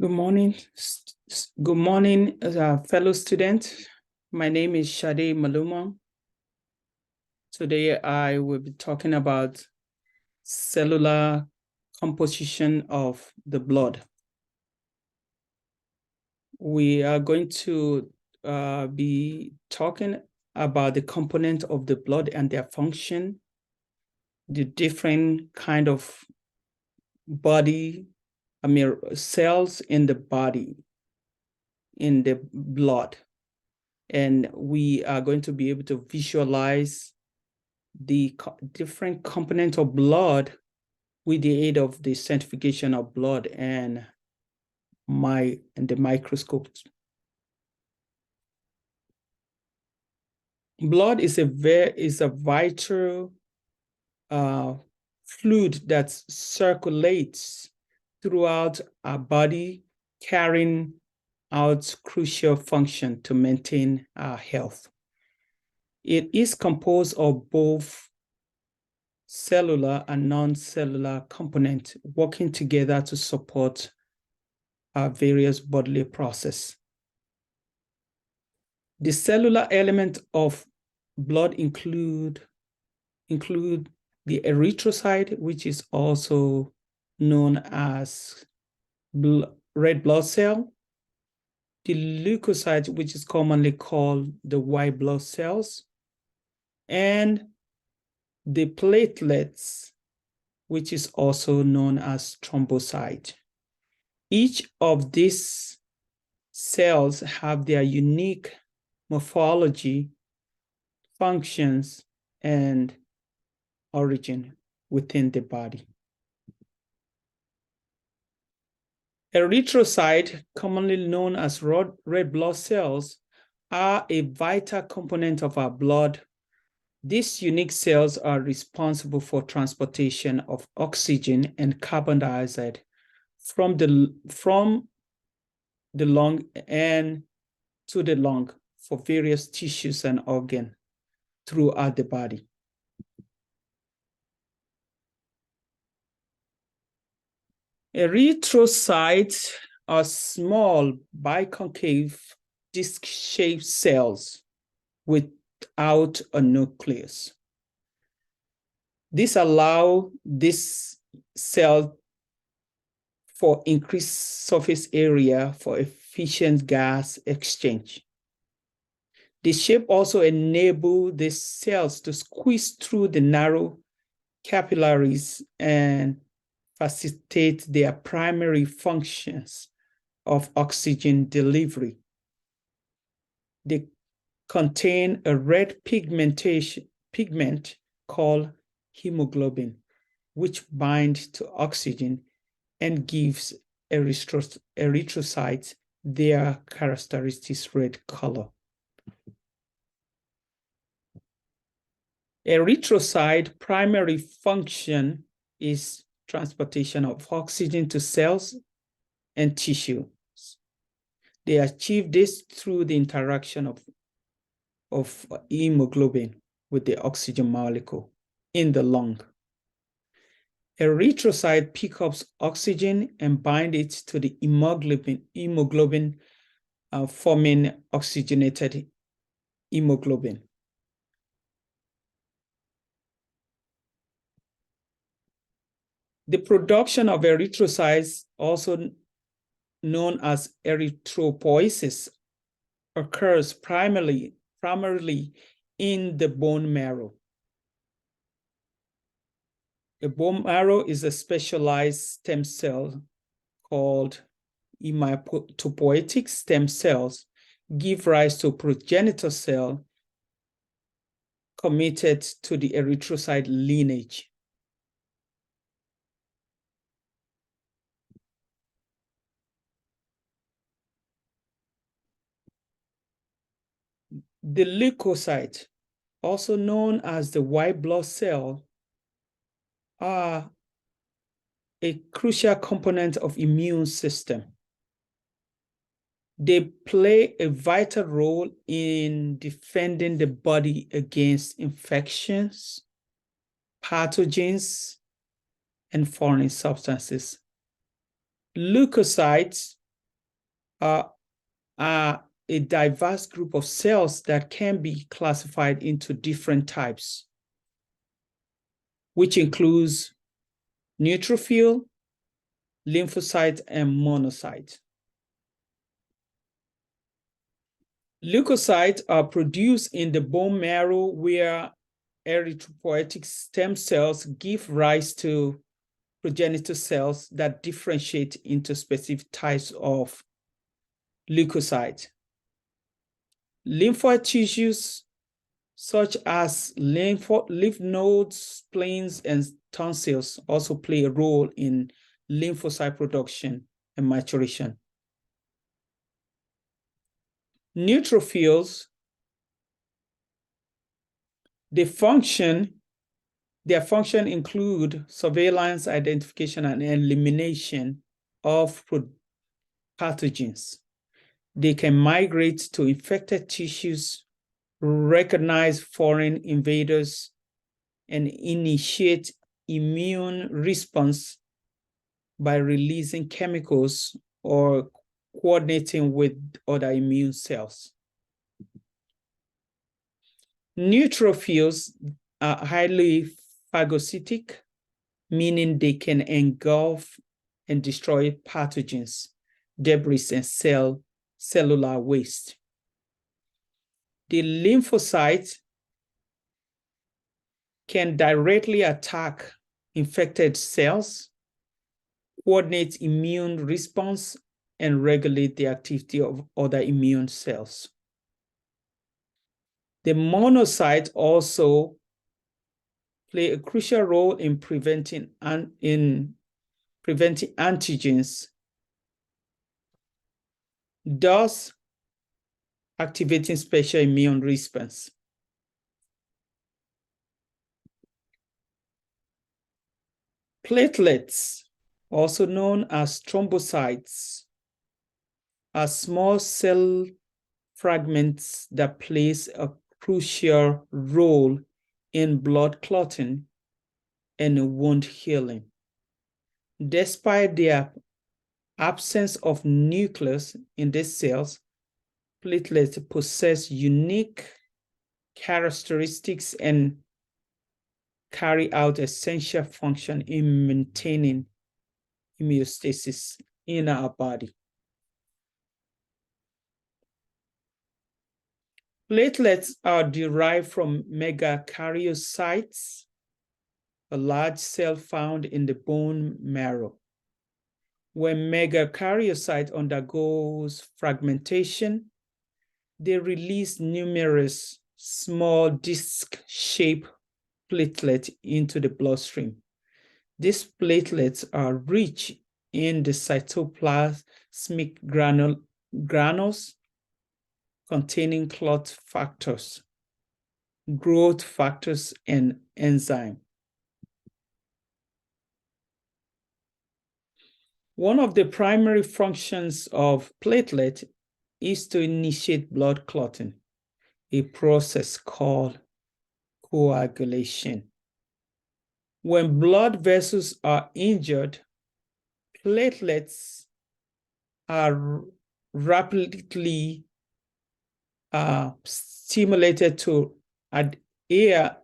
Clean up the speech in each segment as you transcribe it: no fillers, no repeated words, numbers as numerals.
Good morning. Good morning, fellow students. My name is Shade Maluma. Today, I will be talking about cellular composition of the blood. We are going to be talking about the component of the blood and their function, the different kind of cells in the body, in the blood. And we are going to be able to visualize the different components of blood with the aid of the centrifugation of blood and the microscope. Blood is a vital fluid that circulates throughout our body, carrying out crucial function to maintain our health. It is composed of both cellular and non-cellular components working together to support our various bodily processes. The cellular element of blood include the erythrocyte, which is also known as red blood cell, the leukocyte, which is commonly called the white blood cells, and the platelets, which is also known as thrombocyte. Each of these cells have their unique morphology, functions, and origin within the body. Erythrocytes, commonly known as red blood cells, are a vital component of our blood. These unique cells are responsible for transportation of oxygen and carbon dioxide from the lung and to the lung for various tissues and organs throughout the body. Erythrocytes are small biconcave disc-shaped cells without a nucleus. This allows this cell for increased surface area for efficient gas exchange. The shape also enables the cells to squeeze through the narrow capillaries and facilitate their primary functions of oxygen delivery. They contain a red pigment called hemoglobin, which binds to oxygen and gives erythrocytes their characteristic red color. Erythrocyte primary function is transportation of oxygen to cells and tissues. They achieve this through the interaction of hemoglobin with the oxygen molecule in the lung. Erythrocyte picks up oxygen and binds it to the hemoglobin, forming oxygenated hemoglobin. The production of erythrocytes, also known as erythropoiesis, occurs primarily in the bone marrow. The bone marrow is a specialized stem cell called hematopoietic stem cells, give rise to a progenitor cell committed to the erythrocyte lineage. The leukocyte, also known as the white blood cell, are a crucial component of immune system. They play a vital role in defending the body against infections, pathogens, and foreign substances. Leukocytes are a diverse group of cells that can be classified into different types, which includes neutrophil, lymphocyte, and monocyte. Leukocytes are produced in the bone marrow where erythropoietic stem cells give rise to progenitor cells that differentiate into specific types of leukocytes. Lymphoid tissues such as lymph nodes, spleens, and tonsils also play a role in lymphocyte production and maturation. Neutrophils, their function include surveillance, identification, and elimination of pathogens. They can migrate to infected tissues, recognize foreign invaders, and initiate immune response by releasing chemicals or coordinating with other immune cells. Neutrophils are highly phagocytic, meaning they can engulf and destroy pathogens, debris, and cellular waste. The lymphocyte can directly attack infected cells, coordinate immune response, and regulate the activity of other immune cells. The monocyte also play a crucial role in preventing antigens, thus activating special immune response. Platelets, also known as thrombocytes, are small cell fragments that plays a crucial role in blood clotting and wound healing. Despite their absence of nucleus in these cells, platelets possess unique characteristics and carry out essential function in maintaining homeostasis in our body. Platelets are derived from megakaryocytes, a large cell found in the bone marrow. When megakaryocyte undergoes fragmentation, they release numerous small disc-shaped platelets into the bloodstream. These platelets are rich in the cytoplasmic granules containing clot factors, growth factors, and enzyme. One of the primary functions of platelet is to initiate blood clotting, a process called coagulation. When blood vessels are injured, platelets are rapidly stimulated to adhere.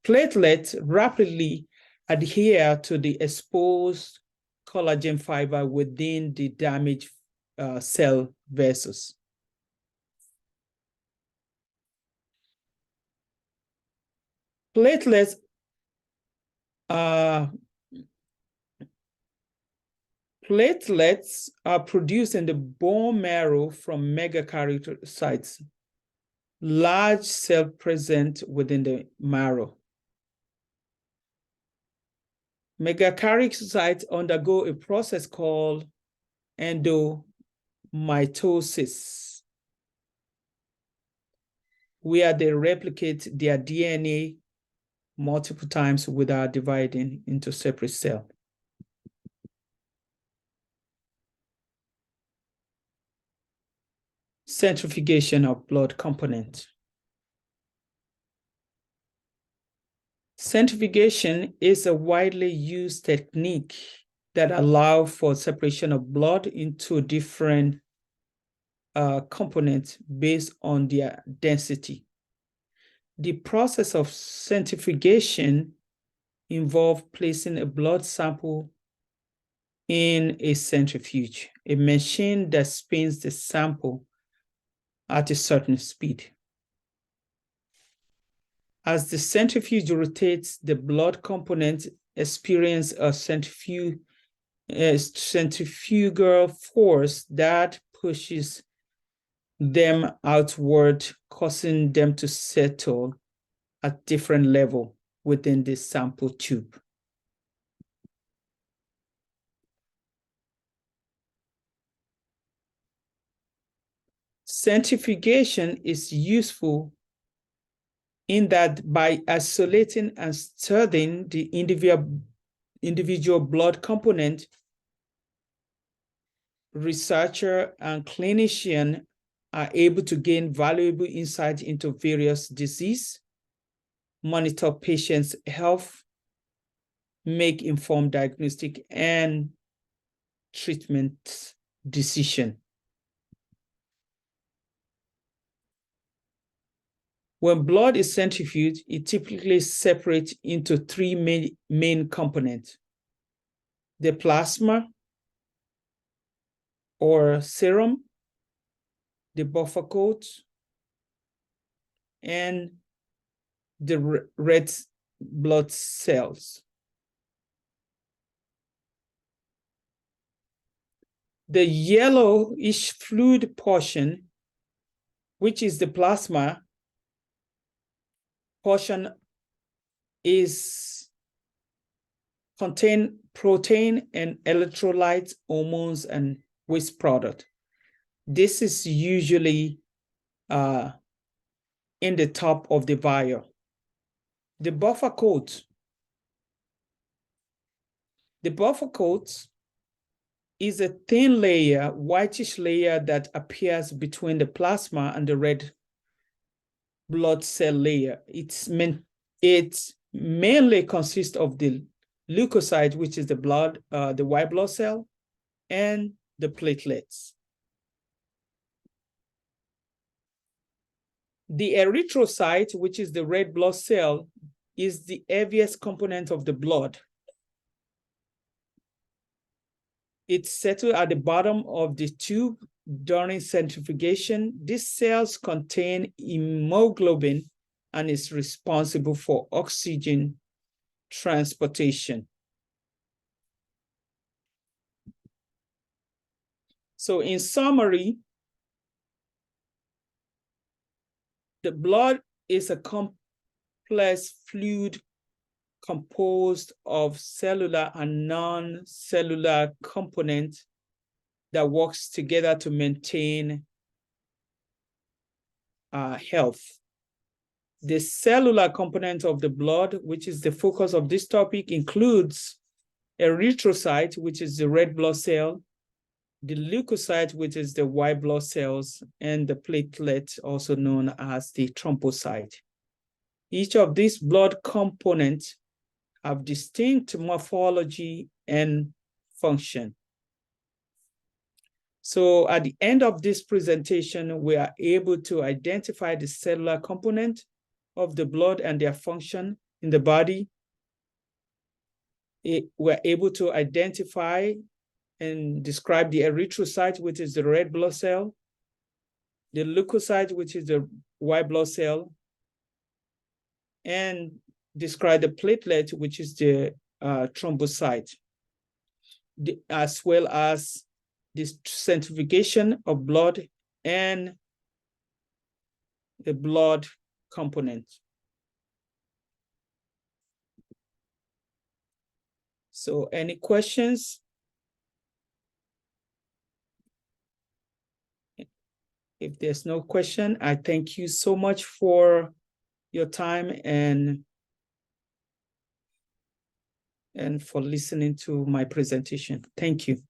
Platelets rapidly adhere to the exposed collagen fiber within the damaged cell vessels. Platelets are produced in the bone marrow from megakaryocytes, large cell present within the marrow. Megakaryocytes undergo a process called endomitosis, where they replicate their DNA multiple times without dividing into separate cells. Centrifugation of blood component. Centrifugation is a widely used technique that allows for separation of blood into different components based on their density. The process of centrifugation involves placing a blood sample in a centrifuge, a machine that spins the sample at a certain speed. As the centrifuge rotates, the blood component experience a centrifugal force that pushes them outward, causing them to settle at different level within the sample tube. Centrifugation is useful in that by isolating and studying the individual blood component, researcher and clinician are able to gain valuable insight into various diseases, monitor patients' health, make informed diagnostic and treatment decision. When blood is centrifuged, it typically separates into three main components: the plasma or serum, the buffer coat, and the red blood cells. The yellowish fluid portion, which is the plasma portion, contain protein and electrolytes, hormones, and waste product. This is usually in the top of the vial. The buffer coat. The buffer coat is a thin layer, whitish layer that appears between the plasma and the red blood cell layer. It mainly consists of the leukocyte, which is the white blood cell, and the platelets. The erythrocyte, which is the red blood cell, is the heaviest component of the blood. It's settled at the bottom of the tube during centrifugation. These cells contain hemoglobin and is responsible for oxygen transportation. So in summary, the blood is a complex fluid composed of cellular and non-cellular components that works together to maintain health. The cellular component of the blood, which is the focus of this topic, includes erythrocyte, which is the red blood cell, the leukocyte, which is the white blood cells, and the platelet, also known as the thrombocyte. Each of these blood components have distinct morphology and function. So at the end of this presentation, we are able to identify the cellular component of the blood and their function in the body. We're able to identify and describe the erythrocyte, which is the red blood cell, the leukocyte, which is the white blood cell, and describe the platelet, which is the thrombocyte, as well as this centrifugation of blood and the blood component. So any questions? If there's no question, I thank you so much for your time and for listening to my presentation. Thank you.